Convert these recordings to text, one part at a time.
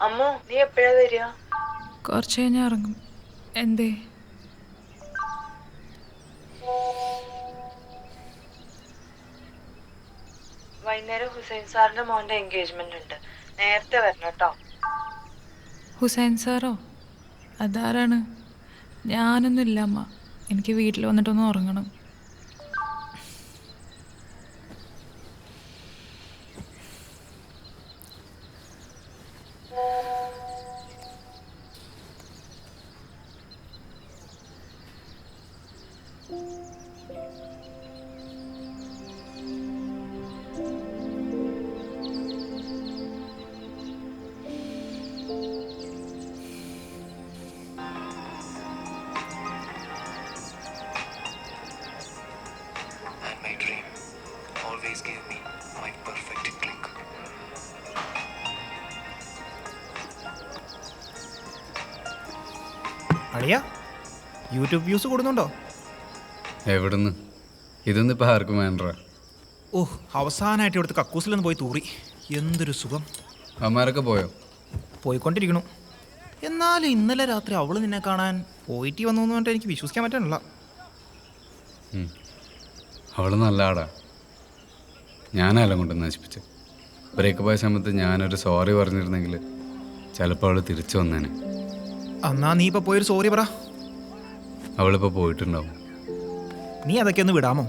അമ്മു നീ എപ്പോഴാ വരിക? കുറച്ച് കഴിഞ്ഞാൽ ഇറങ്ങും. എന്തേ? വൈകുന്നേരം ഹുസൈൻ സാറിന്റെ മോന്റെ എൻഗേജ്മെന്റ് ഉണ്ട്, നേരത്തെ വരണം കേട്ടോ. ഹുസൈൻ സാറോ? അതാരാണ്? ഞാനൊന്നും ഇല്ല അമ്മ, എനിക്ക് വീട്ടിൽ വന്നിട്ടൊന്ന് ഉറങ്ങണം. My dream always gave me my perfect click. അളിയ യൂട്യൂബ് വ്യൂസ് കൂടുന്നുണ്ടോ? എവിടുന്ന്? ഇതൊന്നും ഇപ്പം ആർക്കും വേണ്ട. ഓഹ്, അവസാനമായിട്ട് ഇവിടുത്തെ കക്കൂസിലൊന്ന് പോയി തൂറി. എന്തൊരു സുഖം. അമ്മമാരൊക്കെ പോയോ? പോയിക്കൊണ്ടിരിക്കണു. എന്നാലും ഇന്നലെ രാത്രി അവള് നിന്നെ കാണാൻ പോയിട്ട് വന്നു എന്ന് പറഞ്ഞിട്ട് എനിക്ക് വിശ്വസിക്കാൻ പറ്റാനില്ല. അവൾ നല്ല ആടാ. ഞാനല്ല കൊണ്ട് നശിപ്പിച്ച്. ബ്രേക്കപ്പ് ആയ സമയത്ത് ഞാനൊരു സോറി പറഞ്ഞിരുന്നെങ്കിൽ ചിലപ്പോൾ അവൾ തിരിച്ചു വന്നേനെ. എന്നാ നീ ഇപ്പോൾ പോയൊരു സോറി പറ. അവളിപ്പോൾ പോയിട്ടുണ്ടാവും. നീ അതൊക്കെ ഒന്ന് വിടാമോ?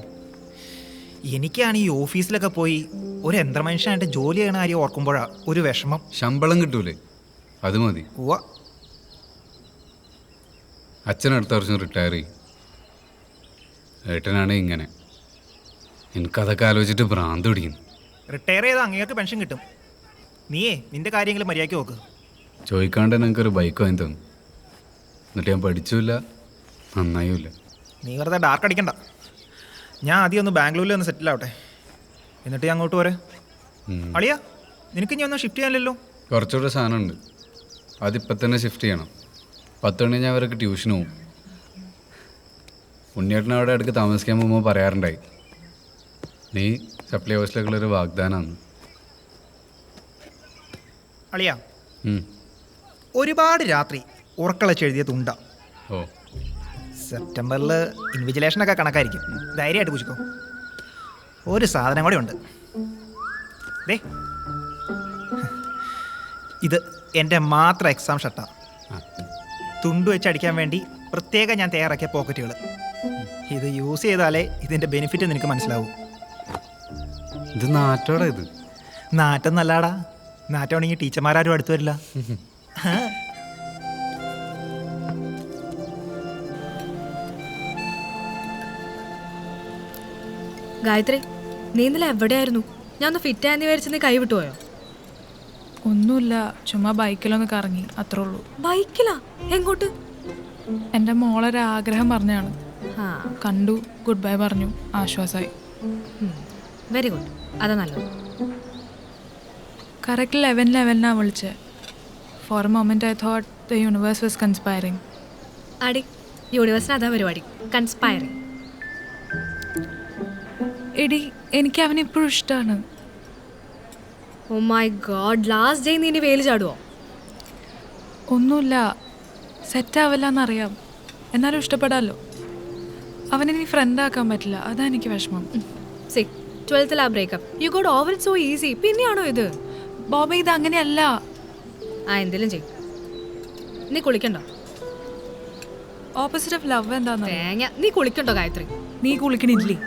എനിക്കാണ് ഈ ഓഫീസിലൊക്കെ പോയി ഒരു യന്ത്രമനുഷ്യനായിട്ട് ജോലി ചെയ്യണ കാര്യം ഓർക്കുമ്പോഴാണ് ഒരു വിഷമം. ശമ്പളം കിട്ടൂലേ, അത് മതി. ഉവ്വ. അച്ഛൻ അടുത്ത വർഷം റിട്ടയർ ചെയ്യും. ഏട്ടനാണ് ഇങ്ങനെ. എനിക്കതൊക്കെ ആലോചിച്ചിട്ട് ഭ്രാന്ത് പിടിക്കുന്നു. റിട്ടയർ ചെയ്താൽ അങ്ങേക്ക് പെൻഷൻ കിട്ടും. നീയേ നിന്റെ കാര്യങ്ങൾ മര്യാദയ്ക്ക് നോക്ക്. ചോദിക്കാണ്ട് എനിക്കൊരു ബൈക്ക് വാങ്ങി തന്നു. എന്നിട്ട് ഞാൻ പഠിച്ചില്ല, നന്നായില്ല. നീ വെറുതെ ഡാർക്ക് അടിക്കണ്ട. ഞാൻ ആദ്യം ഒന്ന് ബാംഗ്ലൂരിൽ ഒന്ന് സെറ്റിൽ ആവട്ടെ, എന്നിട്ട് ഞാൻ അങ്ങോട്ട് പോരെ. അളിയ, നിനക്ക് ഇനി ഒന്നും ഷിഫ്റ്റ് ചെയ്യാനില്ലല്ലോ? കുറച്ചുകൂടെ സാധനമുണ്ട്, അതിപ്പം തന്നെ ഷിഫ്റ്റ് ചെയ്യണം. 10 മണി ഞാൻ അവരൊക്കെ ട്യൂഷന് പോകും. ഉണ്ണിയേട്ടൻ അവിടെ ഇടയ്ക്ക് താമസിക്കാൻ പോകുമ്പോൾ പറയാറുണ്ടായി, നീ സപ്ലൈ ഹൗസിലേക്കുള്ളൊരു വാഗ്ദാനമാണ്. അളിയ, ഒരുപാട് രാത്രി ഉറക്കളച്ച് എഴുതിയ തുണ്ട. ഓ, സെപ്റ്റംബറിൽ ഇൻവിജിലേഷനൊക്കെ കണക്കായിരിക്കും. ധൈര്യമായിട്ട് പൂച്ചിക്കോ. ഒരു സാധനം കൂടെ ഉണ്ട്. ദേ, ഇത് എൻ്റെ മാത്രം എക്സാം ഷർട്ടാണ്. തുണ്ട് വെച്ച് അടിക്കാൻ വേണ്ടി പ്രത്യേകം ഞാൻ തയ്യാറാക്കിയ പോക്കറ്റുകൾ. ഇത് യൂസ് ചെയ്താലേ ഇതിൻ്റെ ബെനിഫിറ്റ് നിനക്ക് മനസ്സിലാവും. ഇത് നാട്ടോടാ. ഇത് നാറ്റം നല്ലാടാ. നാറ്റമാണെങ്കിൽ ടീച്ചർമാരും അടുത്ത് വരില്ല. ഗായത്രി, നീ ഇന്നലെ എവിടെയായിരുന്നു? ഞാൻ ഒന്ന് ഫിറ്റ് ആയെന്ന് വിചാരിച്ച് നീ കൈ വിട്ടുപോയോ? ഒന്നുമില്ല, ചുമ്മാ ബൈക്കിലൊന്ന് കറങ്ങി, അത്രേ ഉള്ളൂ. ബൈക്കിലാ? എങ്ങോട്ട്? എൻ്റെ മോളൊരു ആഗ്രഹം പറഞ്ഞാണ്. കണ്ടു, ഗുഡ് ബൈ പറഞ്ഞു, ആശ്വാസമായി. വെരി ഗുഡ്, അതാ നല്ലത്. കറക്റ്റ് 11:11 വിളിച്ചത്. For a moment I thought the universe was conspiring. അടി, യൂണിവേഴ്സിന് അതാ പരിപാടി, കൺസ്പയറിങ്. എടി, എനിക്ക് അവനെ ഇപ്പോഴും ഇഷ്ടമാണ്. Oh my god, last day നീ ഇനി വേലി ചാടുവോ? ഒന്നുമില്ല, സെറ്റാവില്ല എന്നറിയാം, എന്നാലും ഇഷ്ടപ്പെടാമല്ലോ. അവനെനി ഫ്രണ്ടാക്കാൻ പറ്റില്ല, അതാ എനിക്ക് വിഷമം. See, 12th breakup, you got over it so easy. പിന്നെയാണോ ഇത്? ബോബ, ഇത് അങ്ങനെയല്ല. എന്തെങ്കിലും ചെയ്യും. നീ കുളിക്കണ്ടോ? ഓപ്പോസിറ്റ് ഓഫ് ലവ് എന്താന്ന് തേങ്ങ. നീ കുളിക്കണ്ടോ ഗായത്രി? നീ കുളിക്കണില്ലേ?